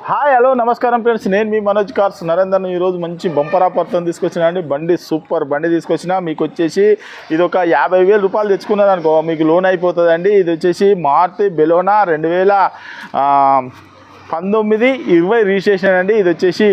Hi hello నమస్కారం friends, నేను మీ Manoj cars నరేందర్ను. ఈరోజు మంచి బంపర్ ఆఫర్తో తీసుకొచ్చిన అండి. బండి సూపర్ బండి తీసుకొచ్చిన. మీకు వచ్చేసి ఇది ఒక 50,000 రూపాయలు తెచ్చుకున్నారనుకో మీకు లోన్ అయిపోతుందండి. ఇది వచ్చేసి మారుతి బెలోనా 2019-20 రిజిస్ట్రేషన్ అండి. ఇది వచ్చేసి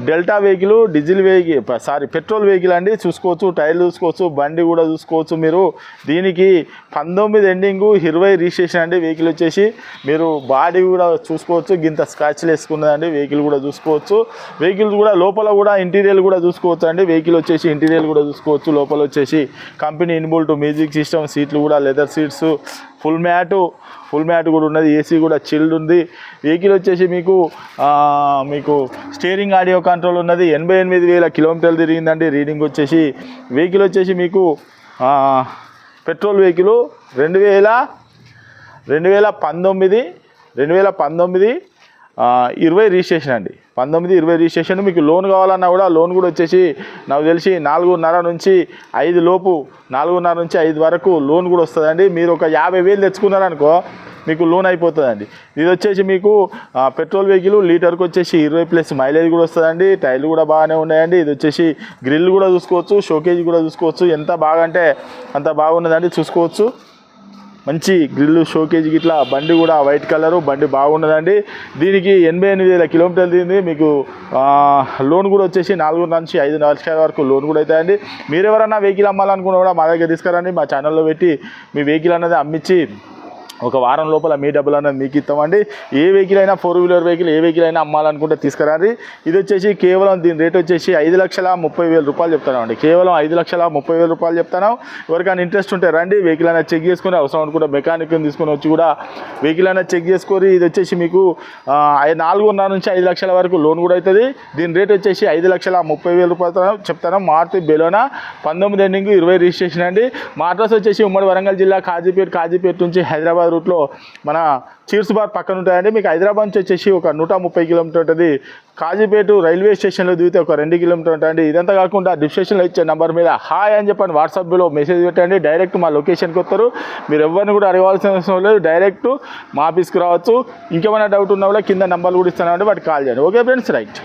delta vehicle, diesel vehicle petrol vehicle అండి. చూసుకోవచ్చు, టైర్లు చూసుకోవచ్చు, బండి కూడా చూసుకోవచ్చు మీరు. దీనికి 19 ఎండింగ్ 20 రిజిస్ట్రేషన్ అండి. వెహికల్ వచ్చేసి మీరు బాడీ కూడా చూసుకోవచ్చు, గింత స్క్రాచ్లు వేసుకున్నదండి. వెహికల్ కూడా చూసుకోవచ్చు. వెహికల్ కూడా లోపల కూడా ఇంటీరియర్ కూడా చూసుకోవచ్చు అండి. వెహికల్ వచ్చేసి ఇంటీరియర్ కూడా చూసుకోవచ్చు. లోపల వచ్చేసి కంపెనీ ఇన్బుల్ట్ మ్యూజిక్ సిస్టమ్, సీట్లు కూడా లెదర్ సీట్స్, ఫుల్ మ్యాట్ కూడా ఉన్నది. ఏసీ కూడా చిల్డ్ ఉంది. వెహికల్ వచ్చేసి మీకు స్టీరింగ్ ఆడియో కంట్రోల్ ఉన్నది. 88,000 కిలోమీటర్లు తిరిగిందండి. రీడింగ్ వచ్చేసి వెహికల్ వచ్చేసి మీకు పెట్రోల్ వెహికల్ 2019 20 రిజిస్ట్రేషన్ అండి. 19-20 రిజిస్ట్రేషన్. మీకు లోన్ కావాలన్నా కూడా లోన్ కూడా వచ్చేసి నాకు తెలిసి 4.5 నుంచి 5 లోపు, 4.5 నుంచి 5 వరకు లోన్ కూడా వస్తుందండి. మీరు ఒక 50,000 తెచ్చుకున్నారనుకో మీకు లోన్ అయిపోతుందండి. ఇది వచ్చేసి మీకు పెట్రోల్ వెహికల్, లీటర్కి వచ్చేసి 20+ మైలేజ్ కూడా వస్తుందండి. టైర్లు కూడా బాగానే ఉన్నాయండి. ఇది వచ్చేసి గ్రిల్ కూడా చూసుకోవచ్చు, షోకేజ్ కూడా చూసుకోవచ్చు. ఎంత బాగా అంటే అంత బాగున్నదండి. చూసుకోవచ్చు, మంచి గ్రిల్, షోకేజ్ గిట్లా. బండి కూడా వైట్ కలరు, బండి బాగున్నదండి. దీనికి 88,000 కిలోమీటర్లు తిరిగింది. మీకు లోన్ కూడా వచ్చేసి 4 నుంచి 5 లక్షల వరకు లోన్ కూడా అవుతాయండి. మీరు ఎవరన్నా వెహికల్ అమ్మాలనుకున్నా కూడా మా దగ్గర తీసుకురండి. మా ఛానల్లో పెట్టి మీ వెహికల్ అనేది అమ్మించి ఒక వారం లోపల మీ డబ్బులు అనేది మీకు ఇస్తామండి. ఏ వెహికల్ అయినా, 4-వీలర్ వెహికల్ ఏ వెహికల్ అయినా అమ్మాలనుకుంటే తీసుకురండి. ఇది వచ్చేసి కేవలం దీని రేట్ వచ్చేసి 5,30,000 రూపాయలు చెప్తానండి. కేవలం 5,30,000 రూపాయలు చెప్తాను. ఎవరికైనా ఇంట్రెస్ట్ ఉంటే రండి. వెహికల్ అనేది చెక్ చేసుకుని, అవసరం అనుకుంటే మెకానిక్ తీసుకుని వచ్చి కూడా వెహికల్ అనేది చెక్ చేసుకొని. ఇది వచ్చేసి మీకు 4.5 నుంచి 5 లక్షల వరకు లోన్ కూడా అవుతుంది. దీని రేట్ వచ్చేసి 5,30,000 రూపాయలు చెప్తాను. మారుతి బెలోనా 19 ఎండింగ్ 20 రిజిస్ట్రేషన్ అండి. మా అడ్రస్ వచ్చేసి ఉమ్మడి వరంగల్ జిల్లా కాజీపేట నుంచి హైదరాబాద్ రూట్లో మన చీర్స్ బార్ పక్కన ఉంటాయండి. మీకు హైదరాబాద్ నుంచి వచ్చేసి ఒక 130 కిలోమీటర్ ఉంటుంది. కాజీపేట రైల్వే స్టేషన్లో దిగితే ఒక 2 కిలోమీటర్ ఉంటాయండి. ఇదంతా కాకుండా డిస్క్రిప్షన్లో ఇచ్చే నెంబర్ మీద హాయ్ అని చెప్పండి, వాట్సాప్లో మెసేజ్ పెట్టండి. డైరెక్ట్ మా లొకేషన్కి వస్తారు. మీరు ఎవరిని కూడా అడగాల్సిన అవసరం లేదు. డైరెక్ట్ మా ఆఫీస్కి రావచ్చు. ఇంకేమైనా డౌట్ ఉన్నా కూడా కింద నెంబర్లు కూడా ఇస్తానండి, వాటికి కాల్ చేయండి. Okay friends, right.